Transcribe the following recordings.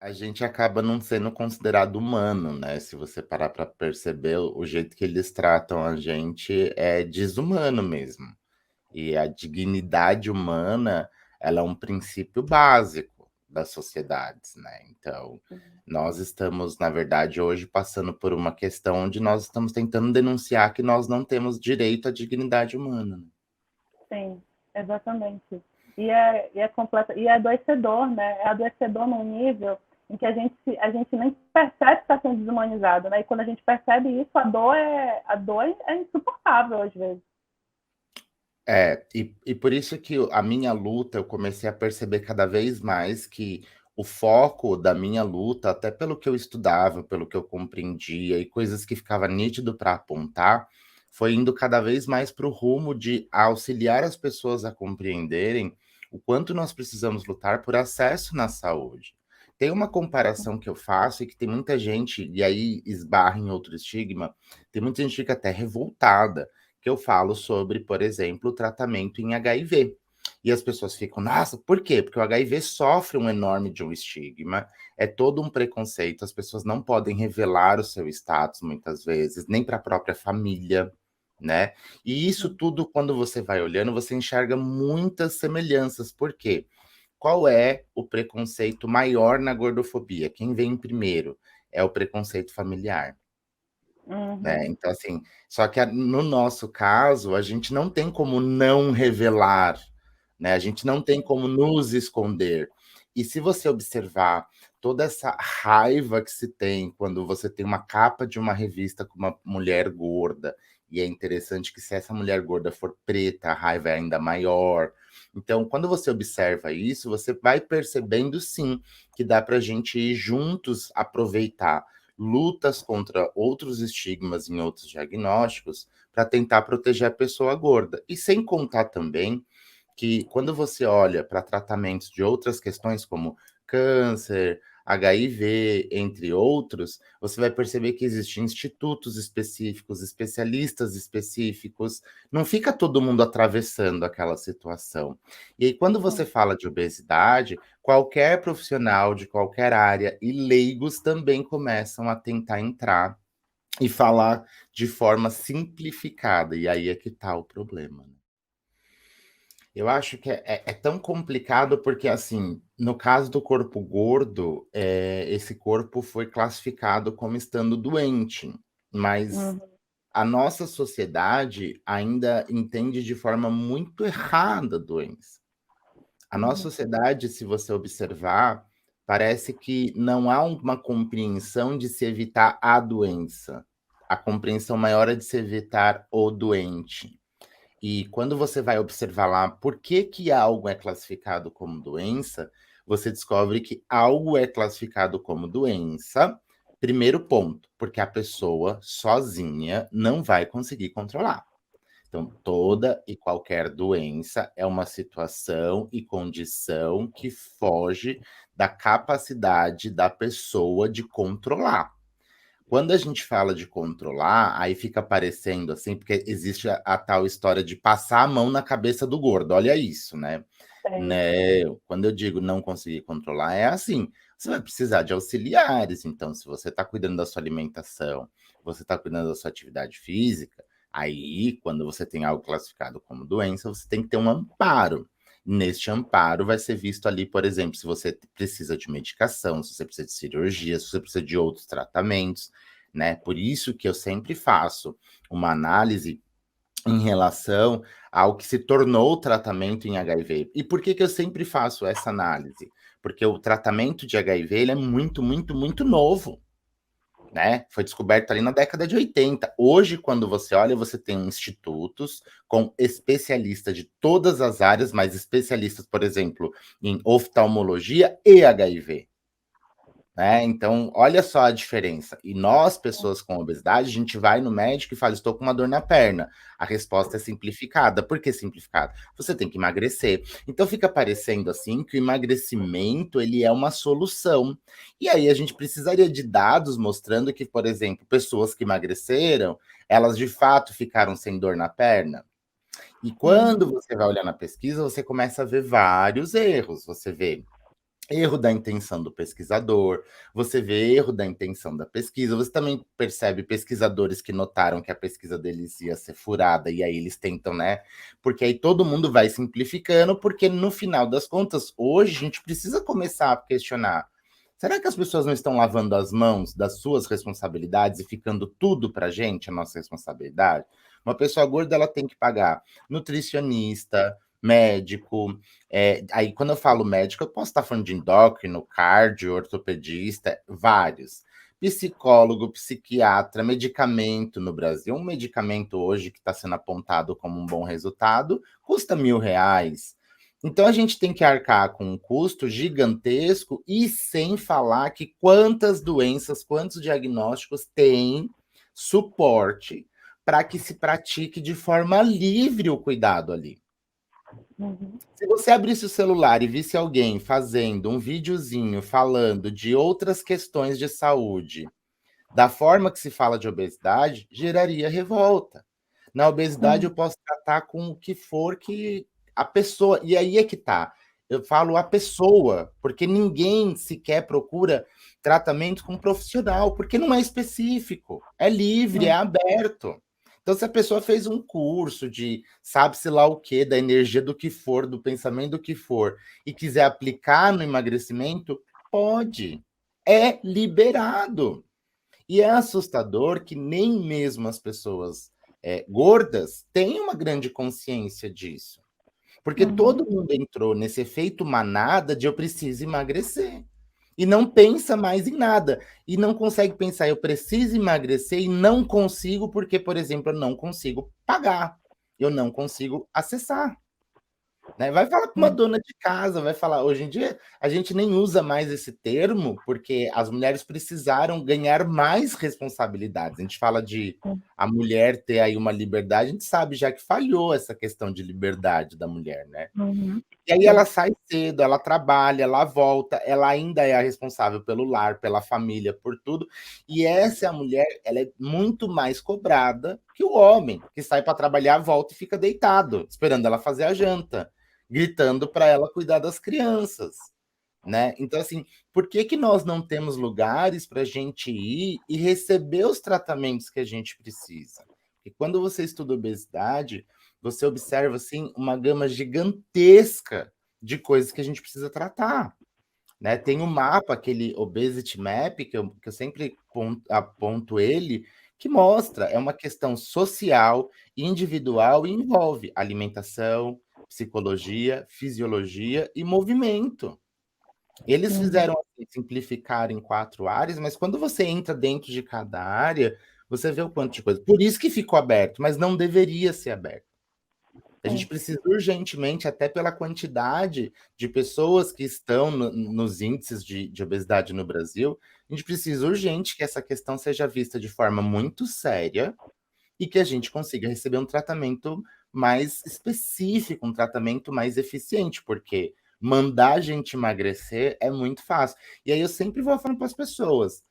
A gente acaba não sendo considerado humano, né, se você parar para perceber o jeito que eles tratam a gente é desumano mesmo. E a dignidade humana, ela é um princípio básico das sociedades, né, então, nós estamos, na verdade, hoje passando por uma questão onde nós estamos tentando denunciar que nós não temos direito à dignidade humana, né. Sim, exatamente. E é completa, e é adoecedor, né? É adoecedor num nível em que a gente nem percebe que está sendo desumanizado, né? E quando a gente percebe isso, a dor é insuportável às vezes. É, e por isso que a minha luta, eu comecei a perceber cada vez mais que o foco da minha luta, até pelo que eu estudava, pelo que eu compreendia e coisas que ficava nítido para apontar, foi indo cada vez mais para o rumo de auxiliar as pessoas a compreenderem o quanto nós precisamos lutar por acesso na saúde. Tem uma comparação que eu faço e que tem muita gente, e aí esbarra em outro estigma, tem muita gente que fica até revoltada que eu falo sobre, por exemplo, o tratamento em HIV. E as pessoas ficam, nossa, por quê? Porque o HIV sofre um enorme de um estigma, é todo um preconceito, as pessoas não podem revelar o seu status muitas vezes, nem para a própria família, né? E isso tudo, quando você vai olhando, você enxerga muitas semelhanças. Por quê? Qual é o preconceito maior na gordofobia? Quem vem primeiro? É o preconceito familiar. Né, Uhum. então assim, só que no nosso caso, a gente não tem como não revelar, né, a gente não tem como nos esconder. E se você observar toda essa raiva que se tem quando você tem uma capa de uma revista com uma mulher gorda, e é interessante que se essa mulher gorda for preta, a raiva é ainda maior. Então, quando você observa isso, você vai percebendo sim, que dá pra gente ir juntos aproveitar lutas contra outros estigmas em outros diagnósticos para tentar proteger a pessoa gorda. E sem contar também que quando você olha para tratamentos de outras questões como câncer, HIV, entre outros, você vai perceber que existem institutos específicos, especialistas específicos, não fica todo mundo atravessando aquela situação. E aí, quando você Sim. fala de obesidade, qualquer profissional de qualquer área e leigos também começam a tentar entrar e falar de forma simplificada, e aí é que está o problema, né. Eu acho que é tão complicado porque, assim, no caso do corpo gordo, esse corpo foi classificado como estando doente, mas Uhum. a nossa sociedade ainda entende de forma muito errada a doença. A nossa Uhum. sociedade, se você observar, parece que não há uma compreensão de se evitar a doença. A compreensão maior é de se evitar o doente. E quando você vai observar lá por que que algo é classificado como doença, você descobre que algo é classificado como doença, primeiro ponto, porque a pessoa sozinha não vai conseguir controlar. Então, toda e qualquer doença é uma situação e condição que foge da capacidade da pessoa de controlar. Quando a gente fala de controlar, aí fica parecendo assim, porque existe a tal história de passar a mão na cabeça do gordo, olha isso, né. Sei. Né, quando eu digo não conseguir controlar, é assim, você vai precisar de auxiliares, então se você está cuidando da sua alimentação, você está cuidando da sua atividade física, aí quando você tem algo classificado como doença, você tem que ter um amparo. Neste amparo vai ser visto ali, por exemplo, se você precisa de medicação, se você precisa de cirurgia, se você precisa de outros tratamentos, né. Por isso que eu sempre faço uma análise em relação ao que se tornou o tratamento em HIV. E por que que eu sempre faço essa análise? Porque o tratamento de HIV ele é muito, muito, muito novo, né, foi descoberto ali na década de 80. Hoje, quando você olha, você tem institutos com especialistas de todas as áreas, mas especialistas, por exemplo, em oftalmologia e HIV. Né, então, olha só a diferença. E nós, pessoas com obesidade, a gente vai no médico e fala: "Estou com uma dor na perna". A resposta é simplificada. Por que simplificada? Você tem que emagrecer. Então fica parecendo, assim, que o emagrecimento, ele é uma solução. E aí a gente precisaria de dados mostrando que, por exemplo, pessoas que emagreceram, elas de fato ficaram sem dor na perna? E quando Uhum. você vai olhar na pesquisa, você começa a ver vários erros. Você vê erro da intenção do pesquisador, você vê erro da intenção da pesquisa, você também percebe pesquisadores que notaram que a pesquisa deles ia ser furada, e aí eles tentam, né? Porque aí todo mundo vai simplificando, porque no final das contas, hoje a gente precisa começar a questionar. Será que as pessoas não estão lavando as mãos das suas responsabilidades e ficando tudo pra gente, a nossa responsabilidade? Uma pessoa gorda, ela tem que pagar nutricionista, médico, aí quando eu falo médico, eu posso estar falando de endócrino, cardio, ortopedista, vários. Psicólogo, psiquiatra, medicamento no Brasil. Um medicamento hoje que está sendo apontado como um bom resultado custa R$ 1.000. Então a gente tem que arcar com um custo gigantesco e sem falar que quantas doenças, quantos diagnósticos têm suporte para que se pratique de forma livre o cuidado ali. Uhum. Se você abrisse o celular e visse alguém fazendo um videozinho falando de outras questões de saúde, da forma que se fala de obesidade, geraria revolta. Na obesidade, Uhum. eu posso tratar com o que for que a pessoa. E aí é que tá. Eu falo a pessoa, porque ninguém sequer procura tratamento com um profissional, porque não é específico, é livre, é Uhum. aberto. Então, se a pessoa fez um curso de sabe-se lá o que, da energia do que for, do pensamento do que for, e quiser aplicar no emagrecimento, pode. É liberado. E é assustador que nem mesmo as pessoas gordas têm uma grande consciência disso. Porque Uhum. todo mundo entrou nesse efeito manada de eu preciso emagrecer. E não pensa mais em nada. E não consegue pensar, eu preciso emagrecer e não consigo, porque, por exemplo, eu não consigo pagar. Eu não consigo acessar. Né? Vai falar com uma Uhum. dona de casa, vai falar. Hoje em dia, a gente nem usa mais esse termo, porque as mulheres precisaram ganhar mais responsabilidades. A gente fala de a mulher ter aí uma liberdade, a gente sabe já que falhou essa questão de liberdade da mulher, né? Uhum. E aí ela Sim. sai cedo, ela trabalha, ela volta, ela ainda é a responsável pelo lar, pela família, por tudo. E essa mulher, ela é muito mais cobrada que o homem, que sai para trabalhar, volta e fica deitado, esperando ela fazer a janta, gritando para ela cuidar das crianças, né? Então, assim, por que que nós não temos lugares para a gente ir e receber os tratamentos que a gente precisa? E quando você estuda obesidade, você observa assim uma gama gigantesca de coisas que a gente precisa tratar, né? Tem um mapa, aquele Obesity Map, que eu sempre aponto ele, que mostra, é uma questão social, individual e envolve alimentação, psicologia, fisiologia e movimento. Eles Uhum. fizeram assim, simplificar em 4 áreas, mas quando você entra dentro de cada área, você vê o quanto de coisa. Por isso que ficou aberto, mas não deveria ser aberto. A gente Sim. precisa urgentemente, até pela quantidade de pessoas que estão nos índices de obesidade no Brasil, a gente precisa urgente que essa questão seja vista de forma muito séria e que a gente consiga receber um tratamento mais específico, um tratamento mais eficiente, porque mandar a gente emagrecer é muito fácil. E aí eu sempre vou falando para as pessoas,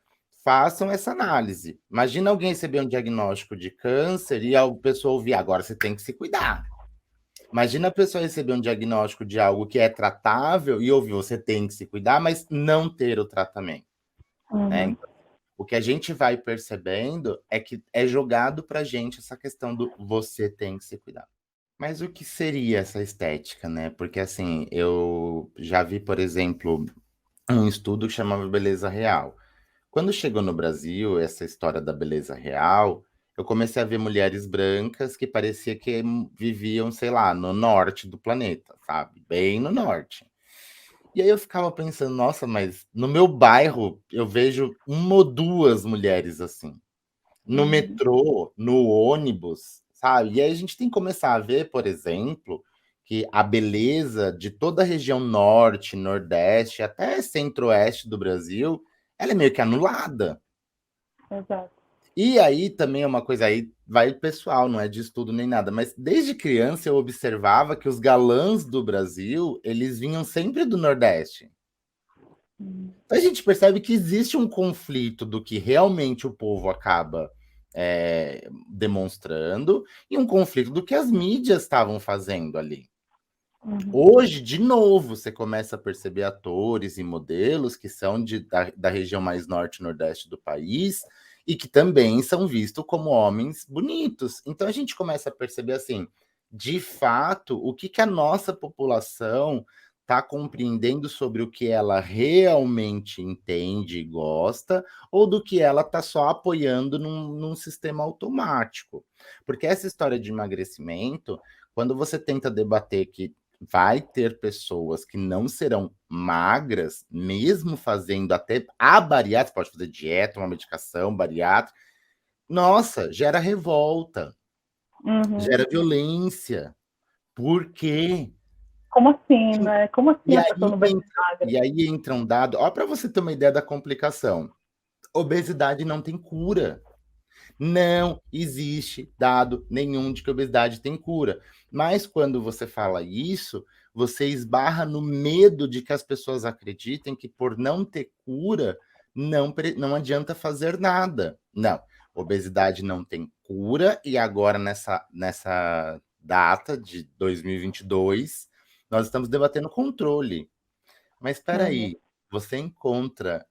façam essa análise. Imagina alguém receber um diagnóstico de câncer e a pessoa ouvir, agora você tem que se cuidar. Imagina a pessoa receber um diagnóstico de algo que é tratável e ouvir, você tem que se cuidar, mas não ter o tratamento, né? Uhum. Então, o que a gente vai percebendo é que é jogado pra gente essa questão do você tem que se cuidar. Mas o que seria essa estética, né? Porque assim, eu já vi, por exemplo, um estudo que chamava Beleza Real. Quando chegou no Brasil essa história da beleza real, eu comecei a ver mulheres brancas que parecia que viviam, sei lá, no norte do planeta, sabe? Bem no norte. E aí eu ficava pensando, nossa, mas no meu bairro eu vejo uma ou duas mulheres assim. No Uhum. metrô, no ônibus, sabe? E aí a gente tem que começar a ver, por exemplo, que a beleza de toda a região norte, nordeste, até centro-oeste do Brasil, ela é meio que anulada. Exato. E aí também é uma coisa aí, vai pessoal, não é de estudo nem nada, mas desde criança eu observava que os galãs do Brasil, eles vinham sempre do Nordeste. Uhum. Então a gente percebe que existe um conflito do que realmente o povo acaba demonstrando e um conflito do que as mídias estavam fazendo ali. Uhum. Hoje, de novo, você começa a perceber atores e modelos que são da região mais norte e nordeste do país e que também são vistos como homens bonitos. Então a gente começa a perceber assim, de fato, o que a nossa população está compreendendo sobre o que ela realmente entende e gosta, ou do que ela está só apoiando num sistema automático. Porque essa história de emagrecimento, quando você tenta debater que vai ter pessoas que não serão magras, mesmo fazendo até a bariátrica, você pode fazer dieta, uma medicação bariátrica. Nossa, gera revolta, Uhum. gera violência. Por quê? Como assim, né? Como assim E a pessoa aí não vai ser entra, magra? e aí entra um dado, ó, para você ter uma ideia da complicação. Obesidade não tem cura. Não existe dado nenhum de que obesidade tem cura. Mas quando você fala isso, você esbarra no medo de que as pessoas acreditem que por não ter cura, não adianta fazer nada. Não, obesidade não tem cura, e agora nessa data de 2022, nós estamos debatendo controle. Mas espera Uhum. aí, você encontra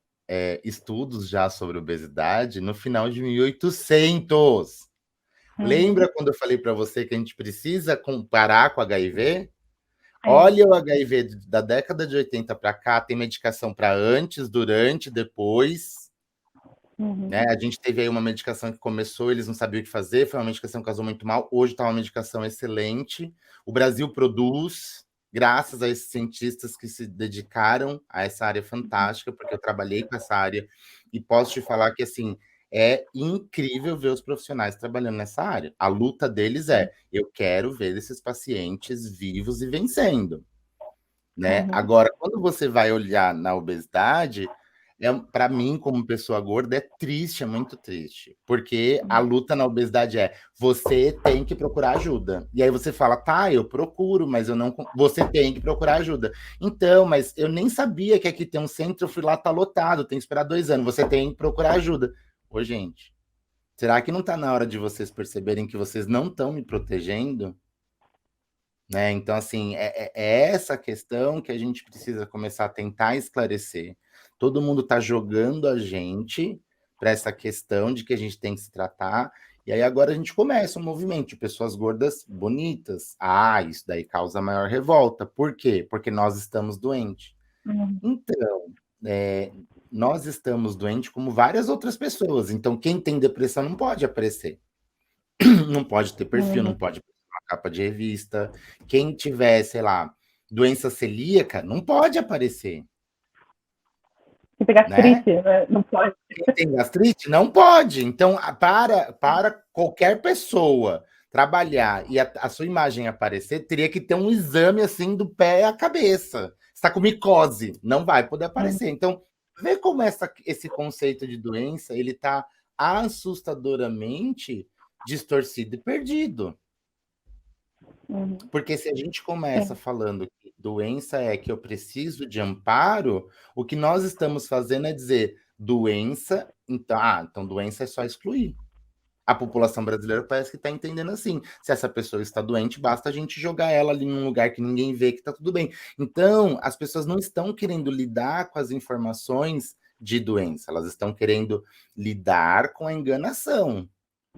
estudos já sobre obesidade no final de 1800. Uhum. Lembra quando eu falei para você que a gente precisa comparar com HIV? Sim. Olha o HIV da década de 80 para cá, tem medicação para antes, durante, depois. Uhum. Né? A gente teve aí uma medicação que começou, eles não sabiam o que fazer, foi uma medicação que casou muito mal, hoje está uma medicação excelente. O Brasil produz, graças a esses cientistas que se dedicaram a essa área fantástica, porque eu trabalhei com essa área e posso te falar que assim é incrível ver os profissionais trabalhando nessa área. A luta deles é: eu quero ver esses pacientes vivos e vencendo. Né? Uhum. Agora, quando você vai olhar na obesidade, para mim, como pessoa gorda, é triste, é muito triste. Porque a luta na obesidade é você tem que procurar ajuda. E aí você fala, tá, eu procuro, mas eu não. Você tem que procurar ajuda. Então, mas eu nem sabia que aqui tem um centro, eu fui lá, tá lotado, tem que esperar 2 anos. Você tem que procurar ajuda. Ô, gente, será que não tá na hora de vocês perceberem que vocês não estão me protegendo? Né? Então, assim, é essa questão que a gente precisa começar a tentar esclarecer. Todo mundo está jogando a gente para essa questão de que a gente tem que se tratar, e aí agora a gente começa um movimento de pessoas gordas bonitas. Ah, isso daí causa maior revolta. Por quê? Porque nós estamos doentes. Uhum. Então, nós estamos doentes como várias outras pessoas. Então, quem tem depressão não pode aparecer. Não pode ter perfil, não Uhum. pode ter uma capa de revista. Quem tiver, sei lá, doença celíaca, não pode aparecer, Se tem né? gastrite, né? Não pode. Quem tem gastrite, não pode. Então, para qualquer pessoa trabalhar e a sua imagem aparecer, teria que ter um exame assim do pé à cabeça. Está com micose, não vai poder Uhum. aparecer. Então, vê como esse conceito de doença ele está assustadoramente distorcido e perdido. Uhum. Porque se a gente começa Sim. falando que doença é que eu preciso de amparo, o que nós estamos fazendo é dizer doença, então doença é só excluir. A população brasileira parece que está entendendo assim. Se essa pessoa está doente, basta a gente jogar ela ali num lugar que ninguém vê que está tudo bem. Então, as pessoas não estão querendo lidar com as informações de doença, elas estão querendo lidar com a enganação.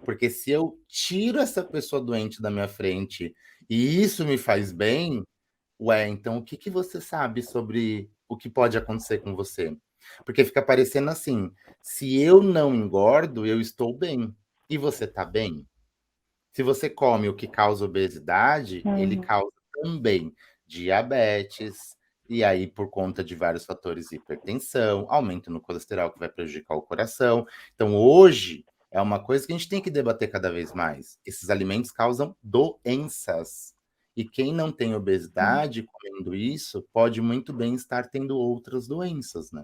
Porque se eu tiro essa pessoa doente da minha frente e isso me faz bem, ué, então o que você sabe sobre o que pode acontecer com você? Porque fica parecendo assim: se eu não engordo, eu estou bem. E você está bem? Se você come o que causa obesidade, ele Uhum. causa também diabetes, e aí, por conta de vários fatores, hipertensão, aumento no colesterol que vai prejudicar o coração. Então, hoje, é uma coisa que a gente tem que debater cada vez mais. Esses alimentos causam doenças. E quem não tem Uhum. obesidade comendo isso pode muito bem estar tendo outras doenças, né?